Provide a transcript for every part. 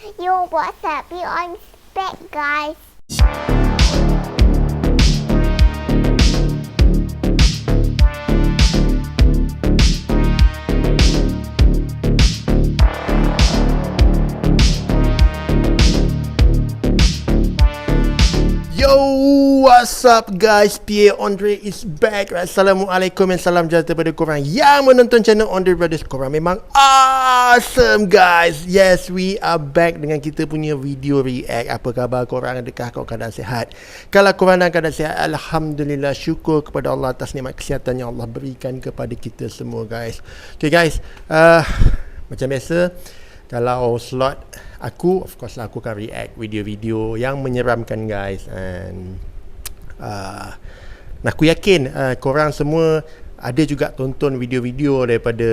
Yo, what's up? You on spec, guys. Yo, what's up guys? Pierre Andre is back. Assalamualaikum dan salam sejahtera kepada korang yang menonton channel Andre Brothers. Korang memang awesome guys. Yes, we are back dengan kita punya video react. Apa khabar korang? Adakah korang keadaan sihat? Kalau korang dalam keadaan sihat, Alhamdulillah, syukur kepada Allah atas nikmat kesihatan yang Allah berikan kepada kita semua guys. Okay guys, macam biasa, kalau slot aku, of course lah, aku akan react video-video yang menyeramkan guys. And aku yakin korang semua ada juga tonton video-video daripada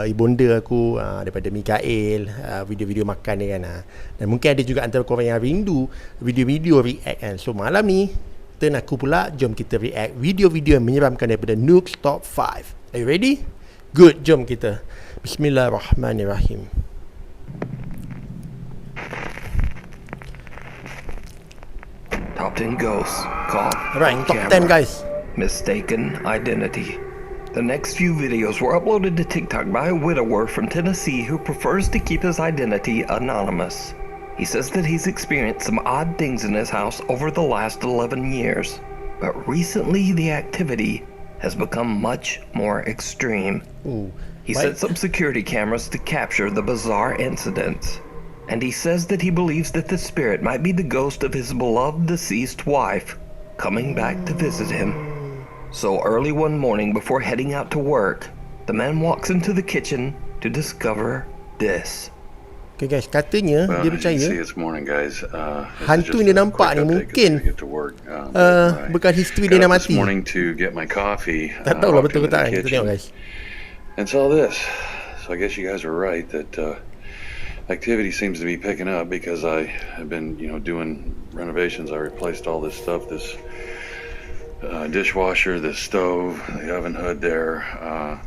ibunda aku, daripada Mikael, video-video makan dia kan. Dan mungkin ada juga antara korang yang rindu video-video react kan. So malam ni turn aku pula. Jom kita react video-video yang menyeramkan daripada Nook's Top 5. Are you ready? Good, jom kita. Bismillahirrahmanirrahim. Top 10 ghosts caught Alright, on top camera. 10 guys. Mistaken identity. The next few videos were uploaded to TikTok by a widower from Tennessee who prefers to keep his identity anonymous. He says that he's experienced some odd things in his house over the last 11 years, but recently the activity has become much more extreme. Ooh, He what? sets up security cameras to capture the bizarre incidents. And he says that he believes that the spirit might be the ghost of his beloved deceased wife coming back to visit him. So early one morning before heading out to work, the man walks into the kitchen to discover this. Okay guys, katanya dia Well, as you can percaya see, it's morning, guys. This hantu is yang dia just a nampak quick ni update mungkin 'cause I get to work. I bukan history dia got nak up this mati. morning to get my coffee. Tak tahulah walked betul ke into tak the kan. Kita kitchen, tengok guys. and saw this. So I guess you guys are right that activity seems to be picking up because I have been, doing renovations. I replaced all this stuff, this dishwasher, this stove, the oven hood there.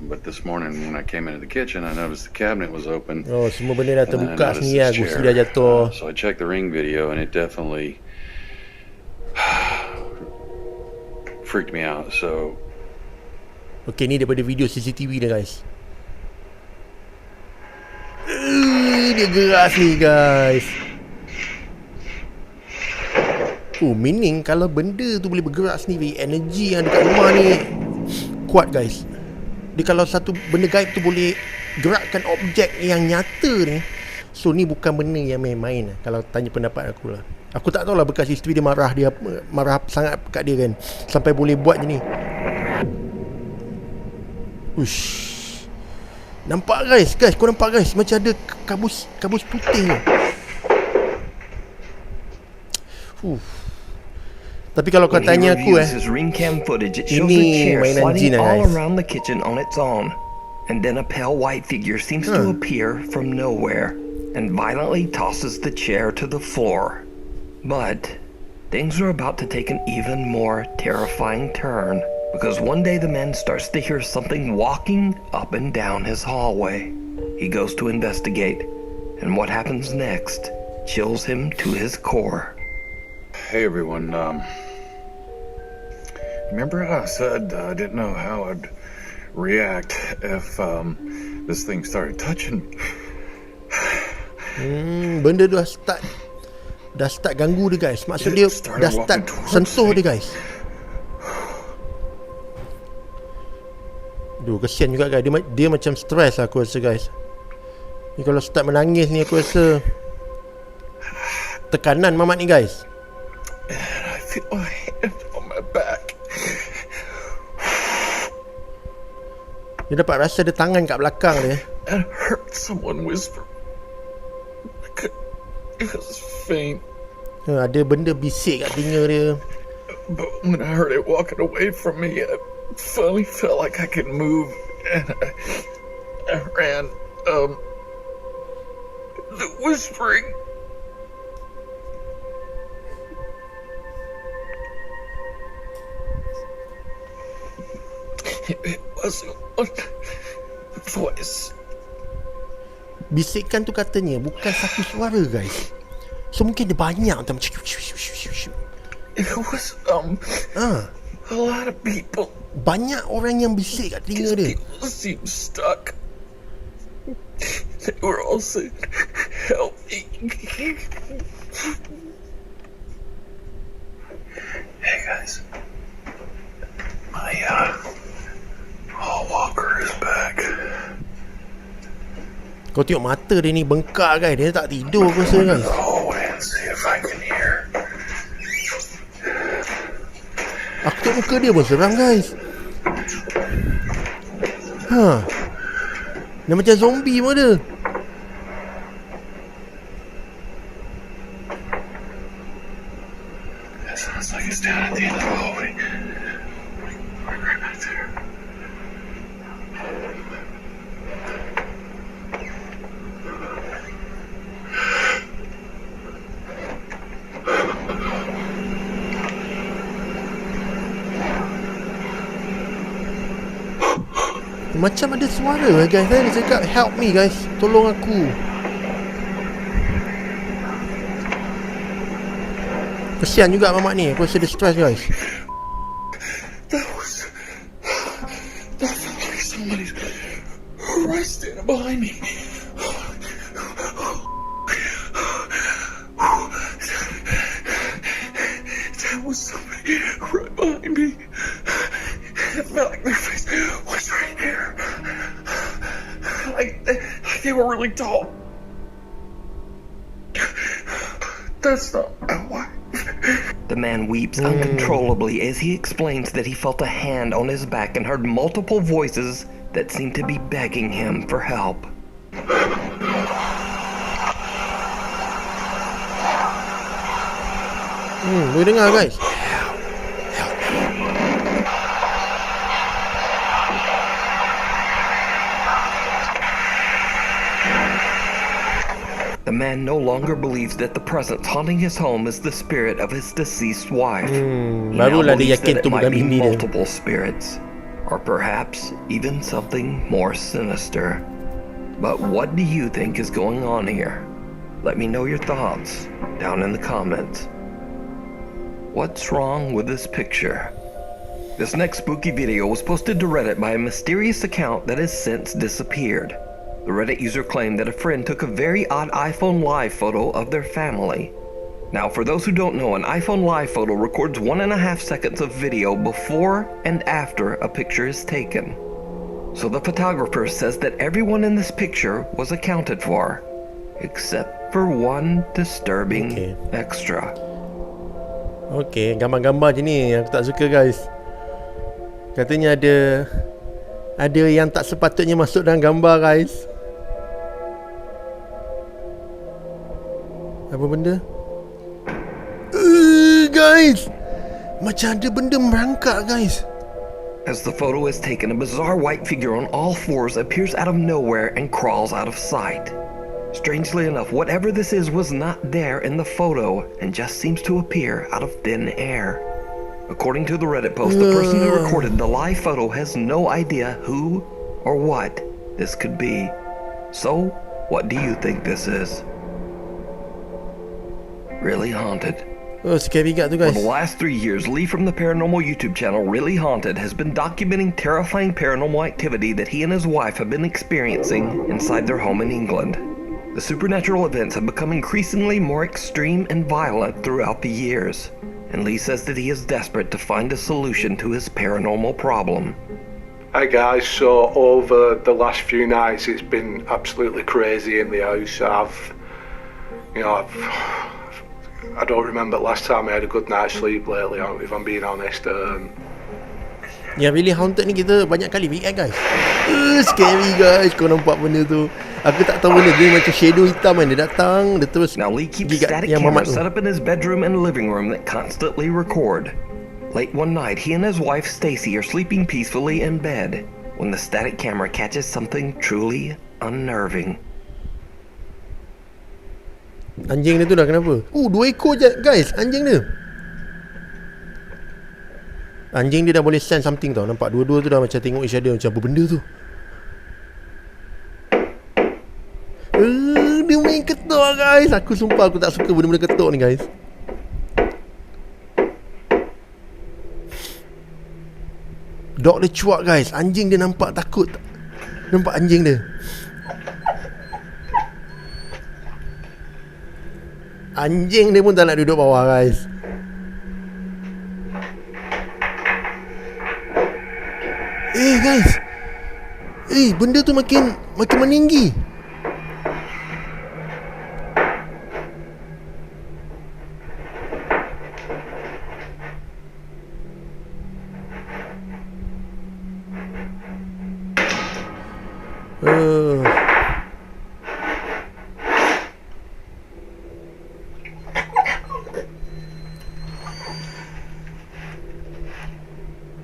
But this morning when I came into the kitchen, I noticed the cabinet was open. Oh, semua benda dah And then I terbuka noticed sendiri lah. this Gusti chair. dah jatuh. So I checked the Ring video and it definitely freaked me out. So Okay, ni daripada video CCTV dia guys. Dia geras ni guys. Meaning kalau benda tu boleh bergerak sendiri, energi yang dekat rumah ni kuat guys. Dia kalau satu benda gaib tu boleh gerakkan objek yang nyata ni, so ni bukan benda yang main-main kalau tanya pendapat aku lah. Aku tak tahulah bekas isteri dia marah sangat kat dia kan, sampai boleh buat je ni. Ush. Nampak guys, kau nampak guys, macam ada kabus putih ni. Tapi kalau kau When he tanya aku reviews his ring cam footage, it shows a ini chair mainan sliding jin lah, all guys. around the kitchen on its own. And then a pale white figure seems to appear from nowhere and violently tosses the chair to the floor. But things are about to take an even more terrifying turn, because one day the man starts to hear something walking up and down his hallway. He goes to investigate, and what happens next chills him to his core. hey everyone, remember how I said I didn't know how I'd react if this thing started touching me? benda tu dah start ganggu dia guys. Maksud dia dah start sentuh dia guys. Duh, kesian juga guys. Dia macam stres lah aku rasa guys. Ni kalau start menangis ni aku rasa tekanan mamat ni guys. And I feel my hand on my back. Dia dapat rasa ada tangan kat belakang dia. And I heard someone whisper. It was faint, Ada benda bisik kat telinga dia. but when I heard it walking away from me, I finally felt like I could move, and I ran. The whispering. It wasn't one voice. bisikan tu katanya bukan satu suara guys. So mungkin dia banyak macam It was a lot of people. banyak orang yang bisik kat telinga dia. People seemed stuck. They were all saying, "Help me." Hey guys, my hall walker is back. Kau tengok mata dia ni bengkak guys. Dia tak tidur aku rasa guys. Hallway and see if I can hear. Aku tengok muka dia pun seram guys. Dia macam zombie pun dia. It sounds like it's down at the end of the hallway. Right back there. Macam ada suara guys. Dia cakap help me guys. Tolong aku. Kesian juga mamak ni. Aku rasa dia stress guys. That felt like somebody's right standing behind me. That was somebody right behind me. It felt like their face was right here. Like they were really tall. That's not my wife. The man weeps uncontrollably as he explains that he felt a hand on his back and heard multiple voices that seemed to be begging him for help. Boleh dengar guys. The man no longer believes that the presence haunting his home is the spirit of his deceased wife. He now barulah dia believes yakin that it tu might bukan be bini dia. multiple spirits, or perhaps even something more sinister. But what do you think is going on here? Let me know your thoughts down in the comments. What's wrong with this picture? This next spooky video was posted to Reddit by a mysterious account that has since disappeared. The Reddit user claimed that a friend took a very odd iPhone Live photo of their family. Now, for those who don't know, an iPhone Live photo records 1.5 seconds of video before and after a picture is taken. So the photographer says that everyone in this picture was accounted for, except for one disturbing extra. Okay, gambar-gambar je ni aku tak suka guys. Katanya ada yang tak sepatutnya masuk dalam gambar guys. Apa benda? Guys, macam ada benda merangkak guys. As the photo is taken, a bizarre white figure on all fours appears out of nowhere and crawls out of sight. Strangely enough, whatever this is was not there in the photo and just seems to appear out of thin air. According to the Reddit post, the person who recorded the live photo has no idea who or what this could be. So, what do you think this is? Really Haunted. Oh, scary gak tu For guys. the last 3 years, Lee from the paranormal YouTube channel Really Haunted has been documenting terrifying paranormal activity that he and his wife have been experiencing inside their home in England. The supernatural events have become increasingly more extreme and violent throughout the years, and Lee says that he is desperate to find a solution to his paranormal problem. Hi guys, so over the last few nights it's been absolutely crazy in the house. I don't remember last time I had a good night's sleep lately, if I'm being honest. Yang Really Haunted ni kita banyak kali react guys. Scary guys. Kau nampak benda tu? Aku tak tahu benda dia macam shadow hitam kan. Dia datang, dia terus Now Lee keeps gigit static yang mamat cameras tu. set up in his bedroom and living room that constantly record. Late one night, he and his wife Stacy are sleeping peacefully in bed when the static camera catches something truly unnerving. Anjing dia tu dah kenapa? 2 ekor je guys anjing dia. Anjing dia dah boleh sense something tau. Nampak dua-dua tu dah macam tengok each other. Macam apa benda tu? ketuk guys. Aku sumpah aku tak suka benda-benda ketuk ni guys. Dog dia cuak guys. Anjing dia nampak takut. Nampak anjing dia. Anjing dia pun tak nak duduk bawah guys. Guys. Benda tu makin meninggi.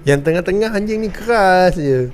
Yang tengah-tengah anjing ni keras je.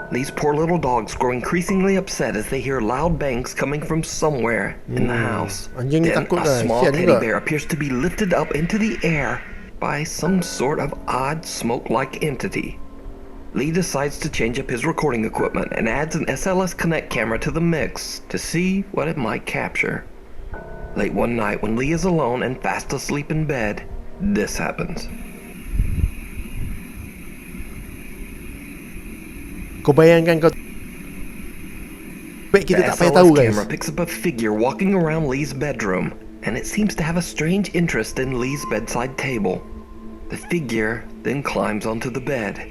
These poor little dogs grow increasingly upset as they hear loud bangs coming from somewhere in the house. Anjing ni Then takut a guys. small Kesian teddy juga. bear appears to be lifted up into the air by some sort of odd smoke-like entity. Lee decides to change up his recording equipment and adds an SLS Connect camera to the mix to see what it might capture. Late one night when Lee is alone and fast asleep in bed, this happens. Kau bayangkan kau baik kita The tak payah tahu SLS guys. camera picks up a figure walking around Lee's bedroom, and it seems to have a strange interest in Lee's bedside table. The figure then climbs onto the bed.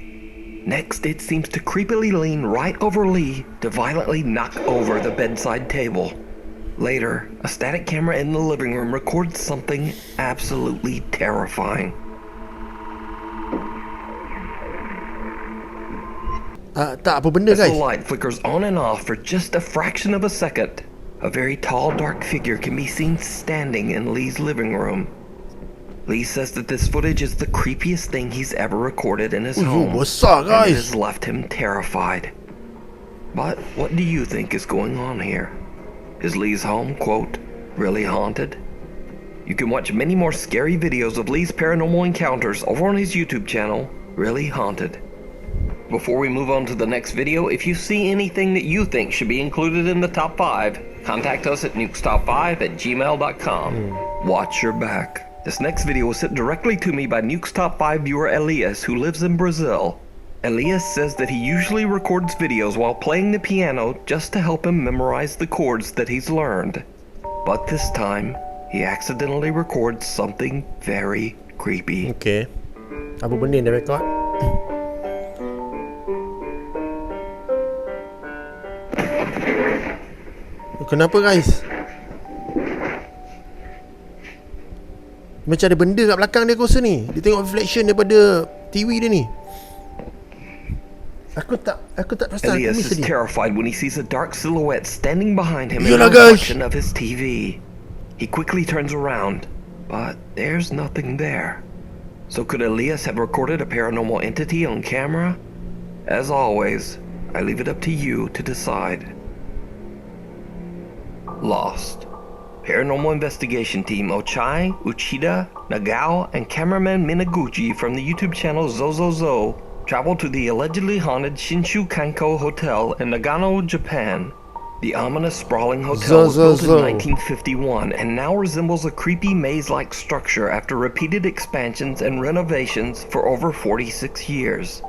Next, it seems to creepily lean right over Lee to violently knock over the bedside table. Later, a static camera in the living room records something absolutely terrifying. Tak apa benda As the guys. light flickers on and off for just a fraction of a second, a very tall, dark figure can be seen standing in Lee's living room. Lee says that this footage is the creepiest thing he's ever recorded in his home, besar and it guys. has left him terrified. But what do you think is going on here? Is Lee's home, quote, really haunted? You can watch many more scary videos of Lee's paranormal encounters over on his YouTube channel, Really Haunted. Before we move on to the next video, if you see anything that you think should be included in the top 5, contact us at nukestop5@gmail.com. Watch your back. This next video was sent directly to me by Nuke's Top 5 viewer Elias, who lives in Brazil. Elias says that he usually records videos while playing the piano just to help him memorize the chords that he's learned. But this time, he accidentally records something very creepy. Okay. Apa benda yang dia record? Kenapa guys? Macam ada benda kat belakang dia aku rasa ni. Dia tengok reflection daripada TV dia ni. Aku tak perasan. Aku Elias miss is tadi. terrified when he sees a dark silhouette standing behind him in Yalah, the guys. reflection of his TV. He quickly turns around, but there's nothing there. So could Elias have recorded a paranormal entity on camera? As always, I leave it up to you to decide. Lost. Paranormal investigation team Ochai, Uchida, Nagao, and cameraman Minaguchi from the YouTube channel Zozozo traveled to the allegedly haunted Shinshu Kanko Hotel in Nagano, Japan. The ominous sprawling hotel was built in 1951 and now resembles a creepy maze-like structure after repeated expansions and renovations for over 46 years.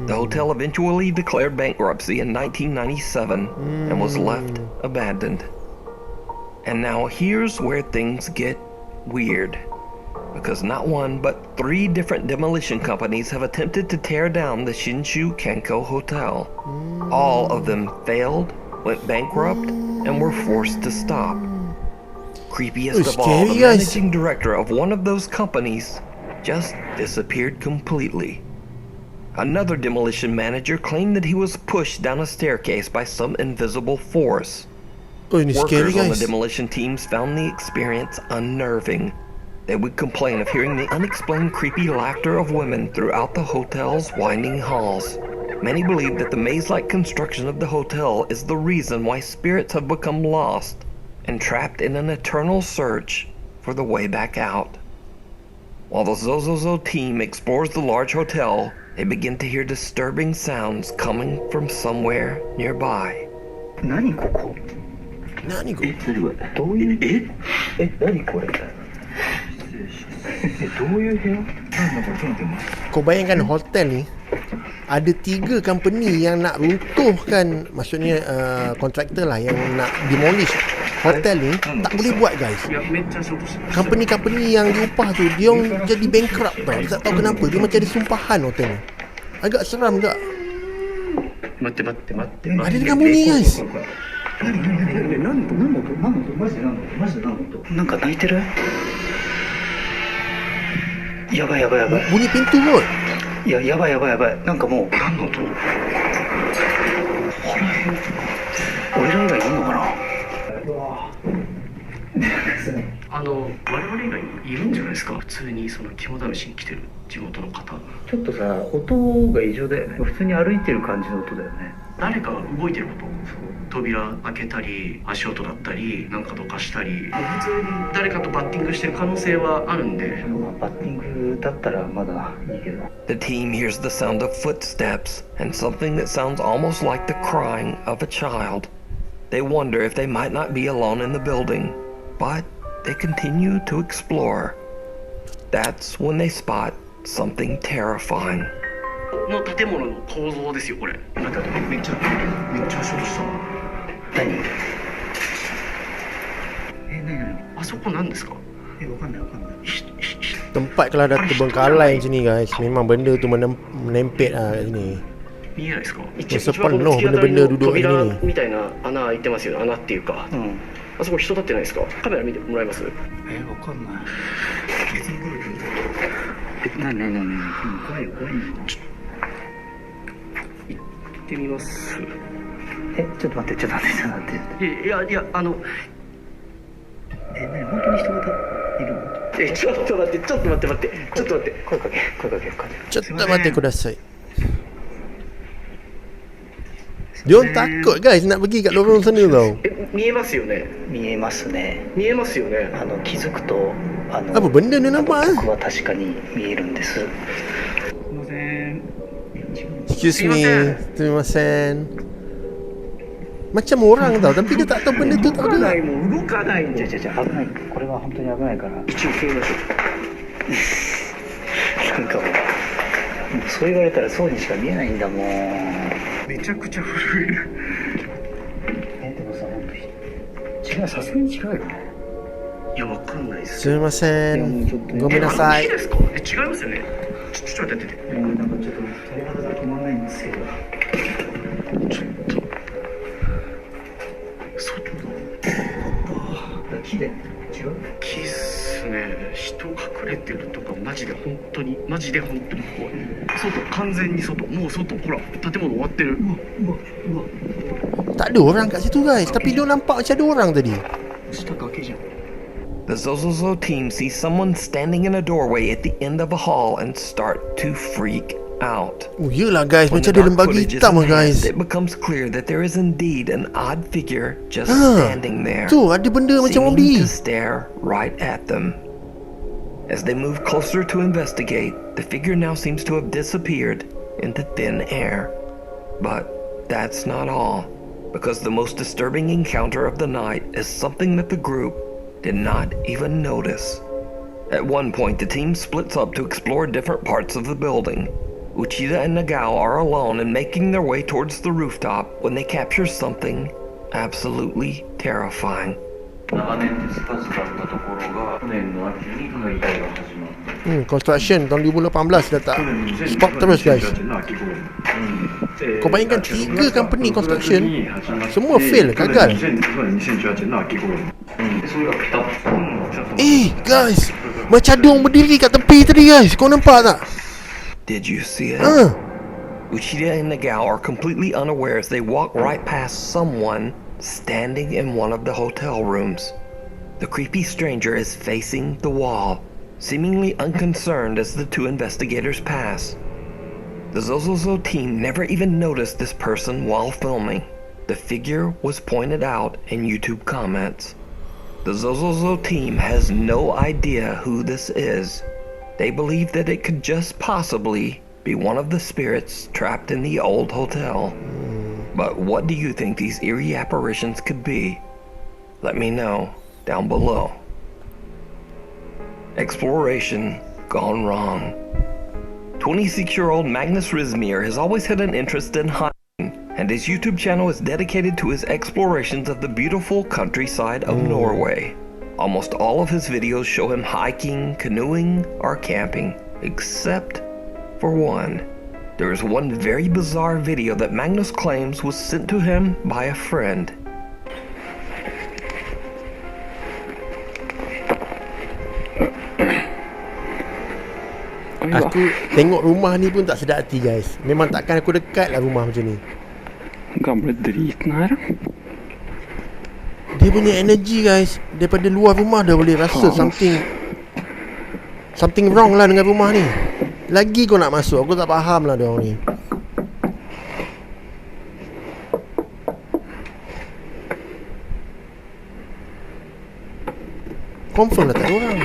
The hotel eventually declared bankruptcy in 1997 and was left abandoned. And now here's where things get weird, because not one but 3 different demolition companies have attempted to tear down the Shinshu Kanko Hotel. All of them failed, went bankrupt, and were forced to stop. Creepiest of all, the managing director of one of those companies just disappeared completely. Another demolition manager claimed that he was pushed down a staircase by some invisible force. Workers on the demolition teams found the experience unnerving. They would complain of hearing the unexplained creepy laughter of women throughout the hotel's winding halls. Many believe that the maze-like construction of the hotel is the reason why spirits have become lost and trapped in an eternal search for the way back out. While the Zozozo team explores the large hotel, they begin to hear disturbing sounds coming from somewhere nearby. 何ここ何これどういう何これどういう部屋なんだこれちょっと待って Kau bayangkan hotel ni ada 3 company yang nak runtuhkan, maksudnya kontraktor lah yang nak demolish hotel ni tak boleh buat guys. Company-company yang diupah tu dia orang jadi bankrupt tau. Tak tahu kenapa dia macam ada sumpahan hotel ni. Agak seram tak? 待って待って待って Ada dengan bunyi guys. 何の音マジで何の音なんか泣いてるやばいやばいやばい Bunyi pintu kot. いややばいやばいやばいなんかもう何の音俺ら以外いるのかな我々以外いるんじゃないですか普通にその肝試しに来てる地元の方ちょっとさ音が異常だよね普通に歩いてる感じの音だよね誰かが動いてること扉開けたり足音だったりなんかどかしたり普通に誰かとバッティングしてる可能性はあるんでバッティングだったらまだいいけど The team hears the sound of footsteps and something that sounds almost like the crying of a child. They wonder if they might not be alone in the building, but they continue to explore. That's when they spot something terrifying. の建物の構造ですよこれなんかめっちゃ足音した何何あそこ何ですかわかんない Tempat kalau ada terbengkalai macam ni guys, memang benda tu menempel kat sini. 見えないですか Masa penuh benda-benda duduk kat sini. みたいな穴開いてますよ穴っていうかあそこ人立ってないですかカメラ見てもらえますわかんない別に来るけど何怖いよ行ってみますちょっと待っていや何本当に人がいるのちょっと待って声かけ Cepat mati kudasai. Dia orang takut guys nak pergi kat lorong sana tau. 見えますよね気づくとApa benda ni nampak僕は確かに見えるんですすいません Excuse me, sumimasen. Macam orang tau, tapi dia tak tahu benda tu tak ada. 動かないもんじゃ危ないこれは本当に危ないから一応決めましょうなんかもうそう言われたらそうにしか見えないんだもんめちゃくちゃ震えるでもさ本当に違うさすがに違うよいやわかんないですSumimasen. Gomenasai. いいですか違いますよねちょっと待ってなんかちょっと鳥肌が止まんないんですけどちょっと外だ木で違う木っすね人隠れてるとかマジで本当に怖い外完全に外もう外ほら建物終わってるうわ Tak ada orang kat situ guys, tapi dia nampak macam ada orang tadi.下崖じゃん The Zozozo team sees someone standing in a doorway at the end of a hall and start to freak out. Oh yelah guys, When macam the ada dark lembaga footage is hitam lah enhanced, guys. it becomes clear that there is indeed an odd figure just standing there, Tu ada benda macam seeming zombie. to stare right at them. As they move closer to investigate, the figure now seems to have disappeared into thin air. But that's not all, because the most disturbing encounter of the night is something that the group did not even notice. At one point, the team splits up to explore different parts of the building. Uchida and Nagao are alone and making their way towards the rooftop when they capture something absolutely terrifying. 長年手つかずだったところが去年の秋に解体が始まった Construction tahun 2018 dah tak stop terus guys. Kau bayangkan 3 company construction semua fail, gagal. Guys, macam ada orang berdiri kat tepi tadi guys, kau nampak tak? Did you see it? Uchida and Nagao are completely unaware as they walk right past someone standing in one of the hotel rooms. The creepy stranger is facing the wall, seemingly unconcerned as the 2 investigators pass. The Zozozo team never even noticed this person while filming. The figure was pointed out in YouTube comments. The Zozozo team has no idea who this is. They believe that it could just possibly be one of the spirits trapped in the old hotel. But what do you think these eerie apparitions could be? Let me know down below. Exploration gone wrong. 26-year-old Magnus Rizmir has always had an interest in hiking, and his YouTube channel is dedicated to his explorations of the beautiful countryside of Norway. Almost all of his videos show him hiking, canoeing, or camping, except for one. There is one very bizarre video that Magnus claims was sent to him by a friend. Aku tengok rumah ni pun tak sedap hati guys. Memang takkan aku dekat lah rumah macam ni. Gamla driten her. Dia punya energi guys, daripada luar rumah dah boleh rasa something wrong lah dengan rumah ni. Lagi kau nak masuk, aku tak faham lah diorang ni. Confirm lah tak ada orang.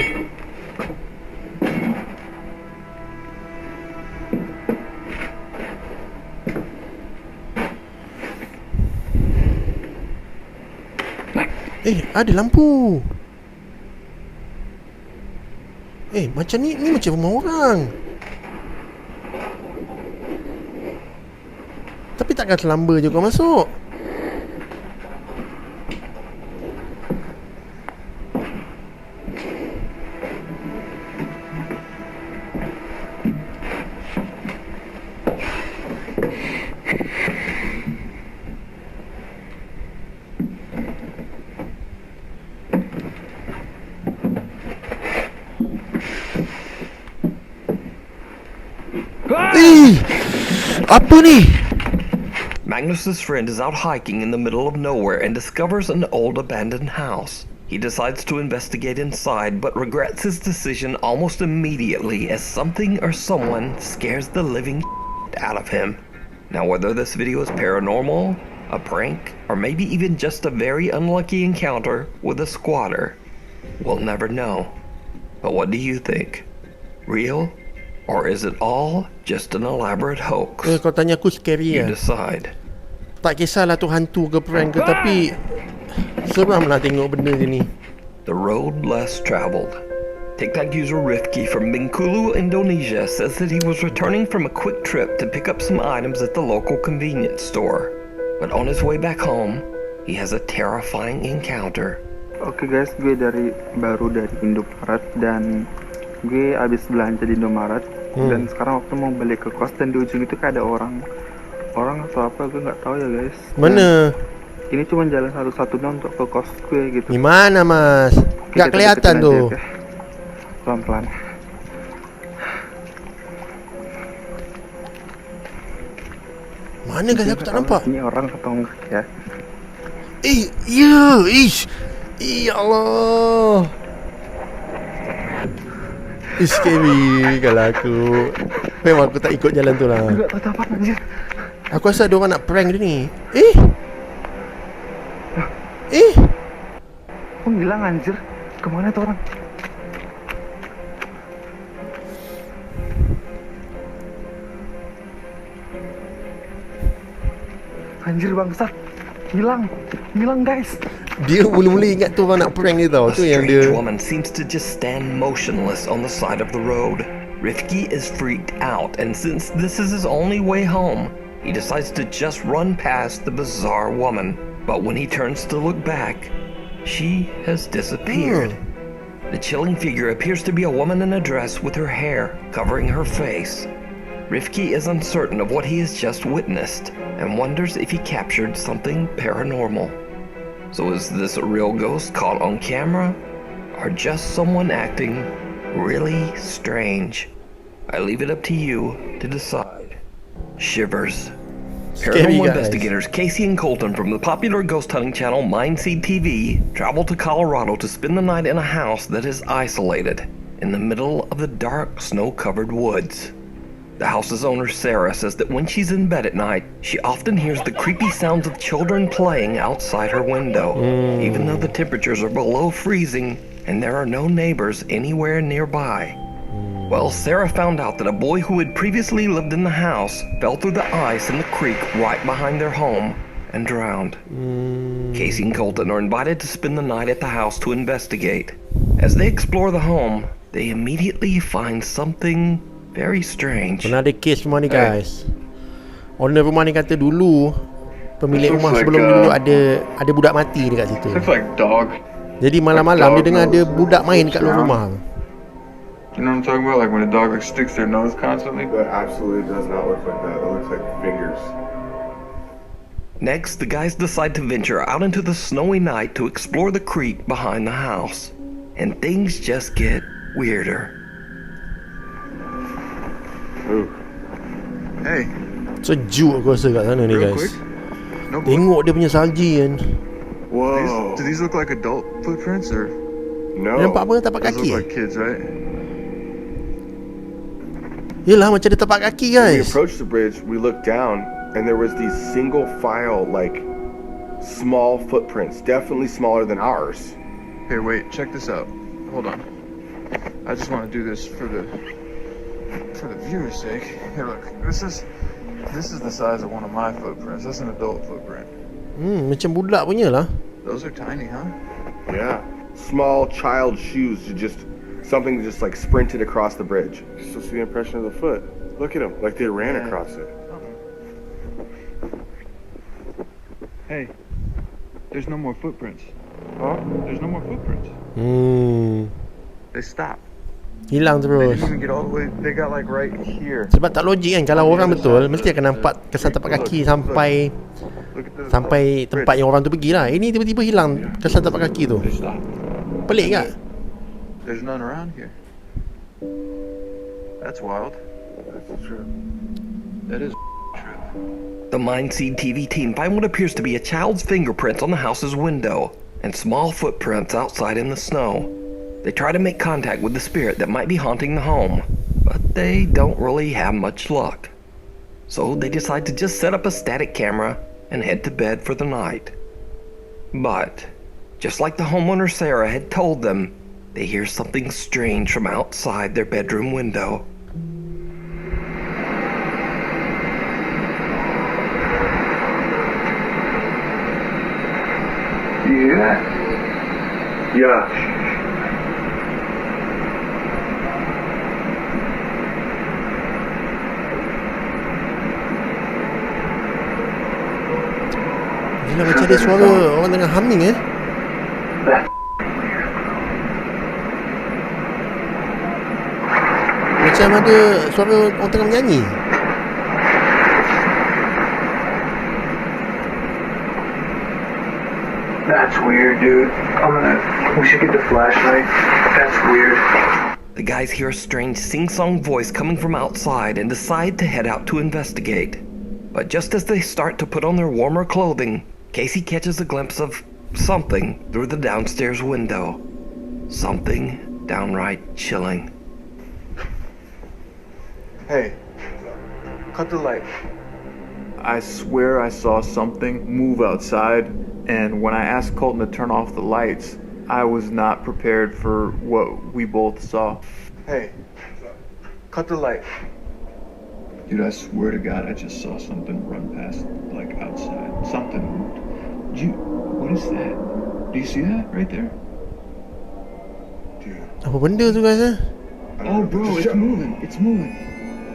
Ada lampu. Macam ni macam rumah orang. Tapi takkan selamba je kau masuk. Apa ni? Magnus's friend is out hiking in the middle of nowhere and discovers an old abandoned house. He decides to investigate inside but regrets his decision almost immediately as something or someone scares the living out of him. Now whether this video is paranormal, a prank, or maybe even just a very unlucky encounter with a squatter, we'll never know. But what do you think? Real? Or is it all just an elaborate hoax? Kau tanya aku scary You lah. decide. Tak kisahlah tu hantu ke prank ke, tapi seram lah tengok benda je ni. The road less traveled. TikTok user Rifki from Bengkulu, Indonesia says that he was returning from a quick trip to pick up some items at the local convenience store. But on his way back home, he has a terrifying encounter. Oke guys, gue baru dari Indomaret dan gue abis belanja di Indomaret dan sekarang waktu mau balik ke kos dan di ujung itu kayak ada orang atau apa gue nggak tahu ya guys. Mana? Ini cuma jalan satu-satunya untuk ke kos gue gitu. Di mana mas? Nggak kelihatan tuh. Pelan-pelan. Mana guys, aku tak nampak. Ini orang atau enggak ya? Ya Allah. Scary kalau aku. Memang aku tak ikut jalan tu lah. Enggak tahu apa anjir. Aku rasa ada orang nak prank dia ni. Kok hilang anjir? Kemana tuh orang? Anjir bangsat. Hilang guys. Dia mula-mula ingat tu orang nak prank dia tau. A Tu yang dia. strange woman seems to just stand motionless on the side of the road. Rifki is freaked out, and since this is his only way home, he decides to just run past the bizarre woman. But when he turns to look back, she has disappeared. The chilling figure appears to be a woman in a dress with her hair covering her face. Rifki is uncertain of what he has just witnessed and wonders if he captured something paranormal. So is this a real ghost caught on camera, or just someone acting really strange? I leave it up to you to decide. Shivers. Paranormal investigators Casey and Colton from the popular ghost hunting channel Mindseed TV travel to Colorado to spend the night in a house that is isolated in the middle of the dark, snow-covered woods. The house's owner, Sarah, says that when she's in bed at night, she often hears the creepy sounds of children playing outside her window, even though the temperatures are below freezing and there are no neighbors anywhere nearby. Well, Sarah found out that a boy who had previously lived in the house fell through the ice in the creek right behind their home and drowned. Casey and Colton are invited to spend the night at the house to investigate. As they explore the home, they immediately find something very strange. Pernah ada kes rumah ni guys. Owner rumah ni kata dulu pemilik rumah sebelum ni dulu ada budak mati dekat situ. Looks like dog. Jadi malam-malam dia dengar ada budak main dekat luar rumah. You know what I'm talking about? Like when a dog like sticks their nose constantly? That absolutely does not look like that. That looks like fingers. Next, the guys decide to venture out into the snowy night to explore the creek behind the house. And things just get weirder. Ooh. Hey, Sejuk aku rasa kat sana ni real guys. quick. No, Tengok dia punya salji kan. Whoa. do these look like adult footprints or? No. Dia nampak apa tapak Those kaki? look like kids, right? Yelah macam ada tapak kaki When we guys. approached the bridge, we looked down, and there was these single file, like, small footprints, definitely smaller than ours. Here, wait, check this out. Hold on. I just want to do this for the viewer's sake. Here, look. This is the size of one of my footprints. That's an adult footprint. Macam budak punya lah. Those are tiny, huh? Yeah. Small child shoes, something just like sprinted across the bridge. Just the impression of the foot. Look at them, like they ran across it. Hey, there's no more footprints. Huh? There's no more footprints. They stopped. Hilang They terus. didn't even get all the way. They got like right here. Sebab tak logik kan. Kalau orang betul mesti akan nampak kesan tapak kaki sampai Look at the tempat yang orang tu pergi lah. Ini tiba-tiba hilang kesan tapak kaki tu. They stopped. Pelik tak? There's none around here. That's wild. That's true. That is true. The Mindseed TV team find what appears to be a child's fingerprints on the house's window and small footprints outside in the snow. They try to make contact with the spirit that might be haunting the home, but they don't really have much luck. So they decide to just set up a static camera and head to bed for the night. But, just like the homeowner Sarah had told them, they hear something strange from outside their bedroom window. Do you hear that? Yeah. Gila macam ada suara orang tengah humming Macam ada suara orang tengah menyanyi. That's weird, dude. We should get the flashlight. That's weird. The guys hear a strange sing-song voice coming from outside and decide to head out to investigate. But just as they start to put on their warmer clothing, Casey catches a glimpse of something through the downstairs window. Something downright chilling. Hey, cut the light. I swear I saw something move outside, and when I asked Colton to turn off the lights, I was not prepared for what we both saw. Hey, cut the light. Dude, I swear to God, I just saw something run past, like, outside. Something moved. What is that? Do you see that right there? Apa benda tu guys Oh, bro, it's moving. It's moving.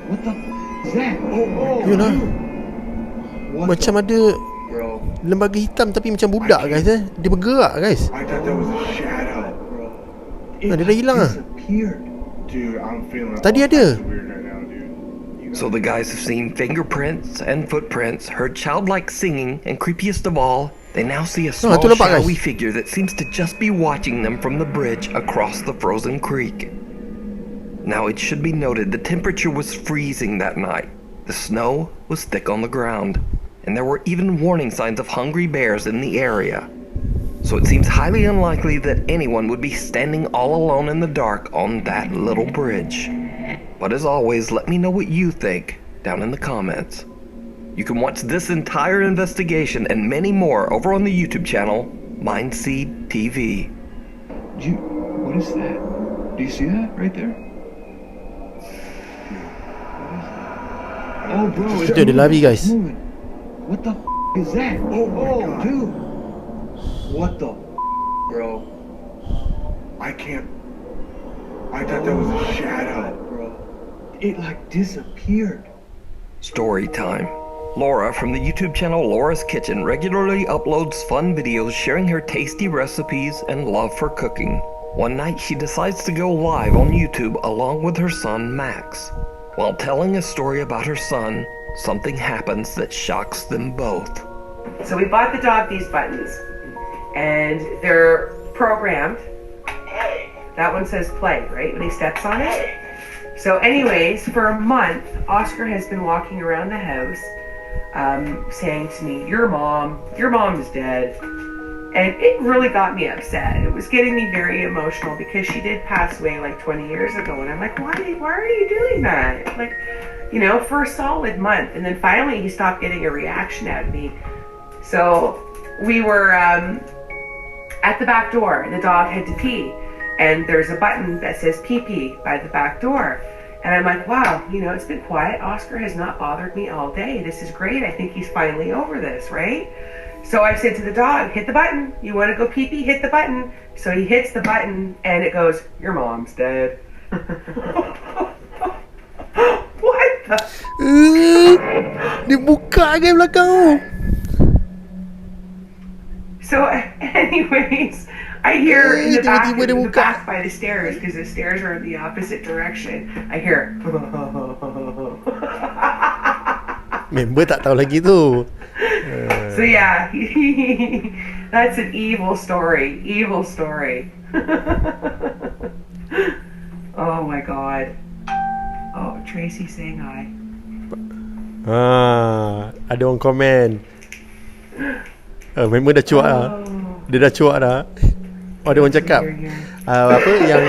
What the is that? Oh, Yalah. what Macam the, ada bro? lembaga hitam tapi macam budak guys Dia bergerak guys. I thought that was a shadow. Dia dah hilang lah. Disappeared. Dude, I'm feeling Tadi all ada. kinds of weird right now, dude. So the guys have seen fingerprints and footprints, heard childlike singing, and creepiest of all, they now see a small tu nampak, guys. shadowy figure that seems to just be watching them from the bridge across the frozen creek. Now it should be noted the temperature was freezing that night. The snow was thick on the ground, and there were even warning signs of hungry bears in the area. So it seems highly unlikely that anyone would be standing all alone in the dark on that little bridge. But as always, let me know what you think down in the comments. You can watch this entire investigation and many more over on the YouTube channel, Mindseed TV. What is that? Do you see that right there? Oh, bro, it's Dia ada lari, guys. moving. What the is that? Oh, dude. What the bro? I can't. I thought that was a shadow, bro. It like disappeared. Story time. Laura from the YouTube channel Laura's Kitchen regularly uploads fun videos sharing her tasty recipes and love for cooking. One night she decides to go live on YouTube along with her son Max. While telling a story about her son, something happens that shocks them both. So we bought the dog these buttons, and they're programmed. That one says play, right, when he steps on it? So anyways, for a month, Oscar has been walking around the house saying to me, your mom is dead. And it really got me upset. It was getting me very emotional because she did pass away like 20 years ago. And I'm like, why are you doing that? Like, you know, for a solid month. And then finally he stopped getting a reaction out of me. So we were at the back door and the dog had to pee. And there's a button that says pee pee by the back door. And I'm like, wow, you know, it's been quiet. Oscar has not bothered me all day. This is great. I think he's finally over this, right? So I said to the dog, hit the button. You want to go pee pee? Hit the button. So he hits the button and it goes, your mom's dead. What the? Dia buka ke belakang tu? So anyways, I hear in the back, by the stairs, because the stairs are in the opposite direction, I hear Member tak tahu lagi tu. So yeah, that's an evil story. Oh my god. Oh, Tracy saying hi. Ada orang komen. Member dah cuak dah. Dia dah cuak dah. Oh, ada orang cakap apa yang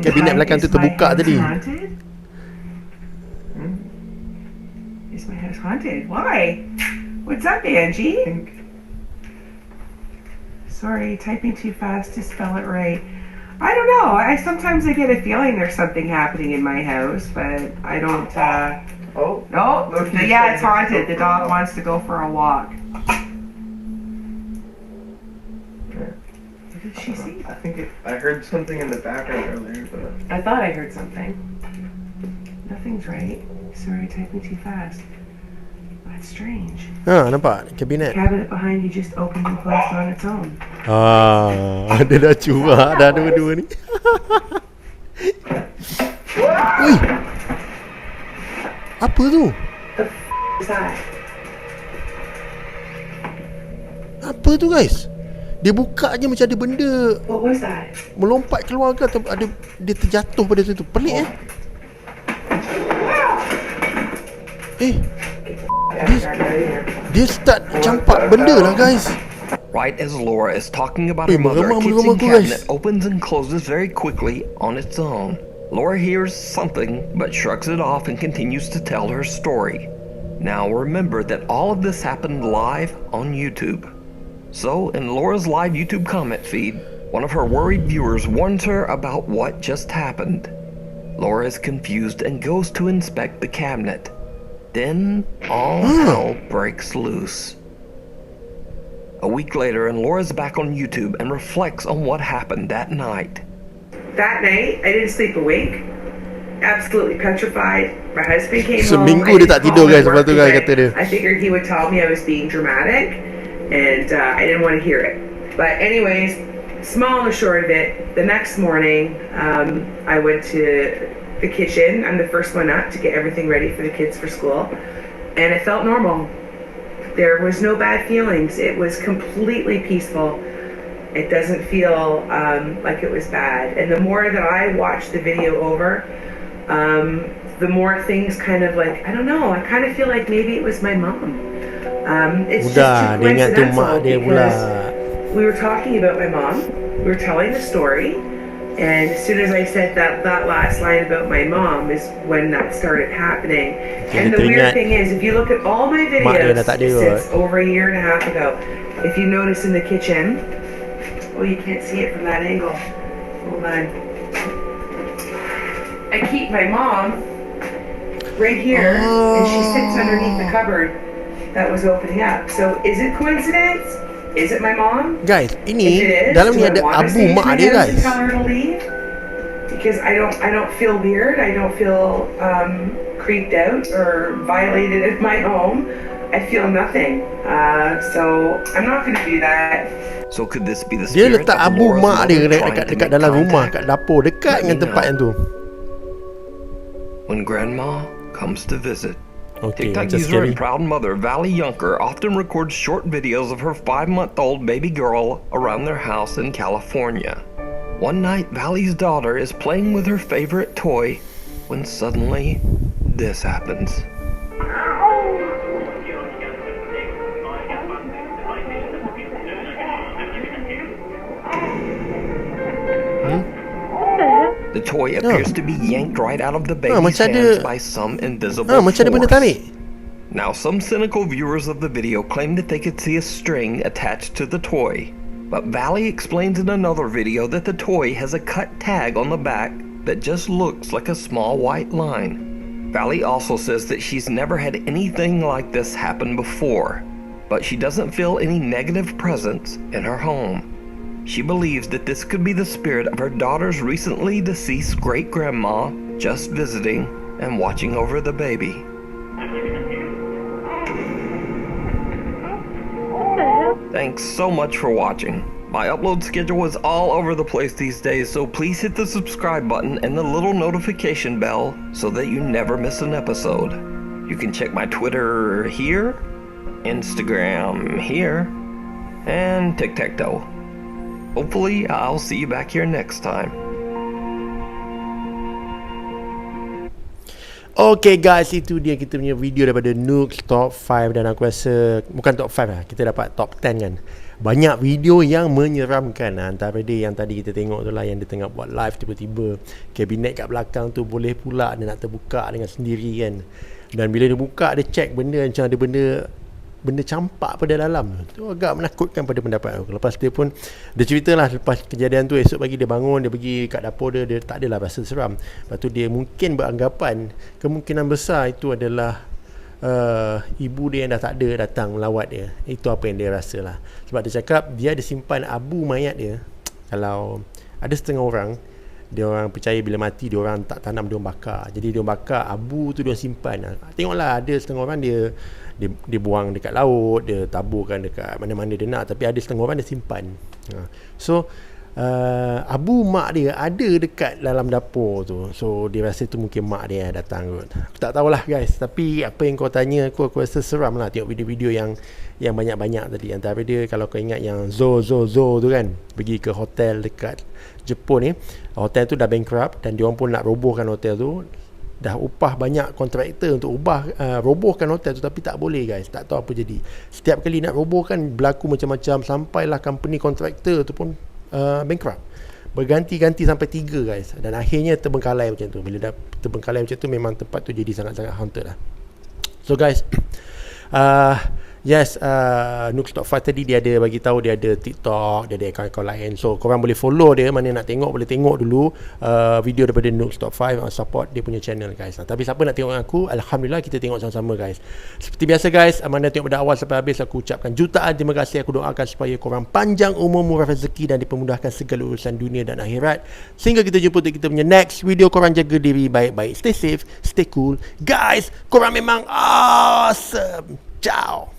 kabinet belakang tu terbuka tadi. Is my house haunted? Why? What's up, Angie? Sorry, typing too fast to spell it right. I don't know. Sometimes I get a feeling there's something happening in my house, but I don't. Oh no! Yeah, it's haunted. The dog wants to go for a walk. What did she see? I think I heard something in the background earlier, but I thought I heard something. Nothing's right. Sorry, typing too fast. That's strange. Nampak kabinet. Cabinet behind you just opened and closed on its own. Dia dah cuak dah dua-dua ni. Ui. Apa tu? The is that? Apa tu, guys? Dia buka je macam ada benda What was that? melompat keluar ke atau ada dia terjatuh pada situ. Pelik Dia start campak benda lah, guys. Right as Laura is talking about her mother, a kitchen cabinet opens and closes very quickly on its own. Laura hears something but shrugs it off and continues to tell her story. Now remember that all of this happened live on YouTube. So, in Laura's live YouTube comment feed, one of her worried viewers warns her about what just happened. Laura is confused and goes to inspect the cabinet. Then, all hell breaks loose. A week later, and Laura's back on YouTube and reflects on what happened that night. That night, I didn't sleep awake. Absolutely petrified. My husband came home. Seminggu dia tak tidur, guys. Lepas tu guys kata dia. I figured he would tell me I was being dramatic, and I didn't want to hear it. But anyways, small and short of it, the next morning, I went to the kitchen. I'm the first one up to get everything ready for the kids for school, and it felt normal. There was no bad feelings. It was completely peaceful. It doesn't feel like it was bad. And the more that I watched the video over, the more things kind of like, I don't know, I kind of feel like maybe it was my mom. It's just too coincidental because we were talking about my mom, we were telling the story, And as soon as I said that last line about my mom is when that started happening. And the weird thing is, if you look at all my videos since over a year and a half ago, if you notice in the kitchen, oh, you can't see it from that angle. Hold on. I keep my mom right here, and she sits underneath the cupboard that was opening up. So is it coincidence? Is it my mom? Guys, ini dalam ni ada abu mak dia, guys. Because I don't feel weird. I don't feel creeped out or violated in my home. I feel nothing. So I'm not going to do that. So could this be the Dia spirit letak of abu Laura's mak dia mother trying to dekat make dalam rumah, contact? kat dapur, dekat dengan tempat yang tu. When Grandma comes to visit, Okay, TikTok macam user scary. and proud mother Valley Yunker often records short videos of her 5-month-old baby girl around their house in California. One night, Valley's daughter is playing with her favorite toy when suddenly this happens. The toy appears to be yanked right out of the baby's macam hands ada- by some invisible macam ada benda force. tarik. Now, some cynical viewers of the video claim that they could see a string attached to the toy, but Valley explains in another video that the toy has a cut tag on the back that just looks like a small white line. Valley also says that she's never had anything like this happen before, but she doesn't feel any negative presence in her home. She believes that this could be the spirit of her daughter's recently deceased great-grandma just visiting and watching over the baby. Thanks so much for watching. My upload schedule is all over the place these days, so please hit the subscribe button and the little notification bell so that you never miss an episode. You can check my Twitter here, Instagram here, and tic-tac-toe. Hopefully, I'll see you back here next time. Okay guys, itu dia kita punya video daripada Nooks Top 5. Dan aku rasa bukan Top 5 lah, kita dapat Top 10 kan. Banyak video yang menyeramkan. Antara dia yang tadi kita tengok tu lah, yang dia tengah buat live, tiba-tiba kabinet kat belakang tu boleh pula dia nak terbuka dengan sendiri kan. Dan bila dia buka, dia check benda macam ada benda campak pada dalam tu, agak menakutkan pada pendapat aku. Lepas dia pun dia ceritalah, lepas kejadian tu esok pagi dia bangun, dia pergi kat dapur dia tak adalah rasa seram. Lepas tu dia mungkin beranggapan kemungkinan besar itu adalah ibu dia yang dah tak ada datang melawat dia. Itu apa yang dia rasa lah. Sebab dia cakap dia ada simpan abu mayat dia. Kalau ada setengah orang, dia orang percaya bila mati dia orang tak tanam, dia orang bakar. Jadi dia orang bakar abu tu, dia orang simpan. Tengoklah, ada setengah orang dia buang dekat laut, dia taburkan dekat mana-mana dia nak, tapi ada setengah orang dia simpan. So abu mak dia ada dekat dalam dapur tu. So dia rasa tu mungkin mak dia datang kot. Aku tak tahulah guys, tapi apa yang kau tanya aku rasa seram lah tengok video-video yang banyak-banyak tadi. Antara dia kalau kau ingat yang Zo tu kan, pergi ke hotel dekat Jepun ni. Hotel tu dah bankrupt dan diorang pun nak robohkan hotel tu. Dah upah banyak kontraktor untuk robohkan hotel tu, tapi tak boleh guys, tak tahu apa jadi. Setiap kali nak robohkan berlaku macam-macam, sampailah company kontraktor tu pun bankrupt. Berganti-ganti sampai 3 guys. Dan akhirnya terbengkalai macam tu. Bila dah terbengkalai macam tu, memang tempat tu jadi sangat-sangat haunted lah. So guys, yes, Nooks Top 5 tadi dia ada bagi tahu dia ada TikTok, dia ada akaun-akaun lain. So korang boleh follow dia, mana nak tengok boleh tengok dulu video daripada Nooks Top 5, support dia punya channel guys. Tapi siapa nak tengok aku, alhamdulillah kita tengok sama-sama guys. Seperti biasa guys, mana tengok pada awal sampai habis, aku ucapkan jutaan terima kasih. Aku doakan supaya korang panjang umur, murah rezeki dan dipermudahkan segala urusan dunia dan akhirat. Sehingga kita jumpa untuk kita punya next video. Korang jaga diri baik-baik, stay safe, stay cool guys. Korang memang awesome. Ciao.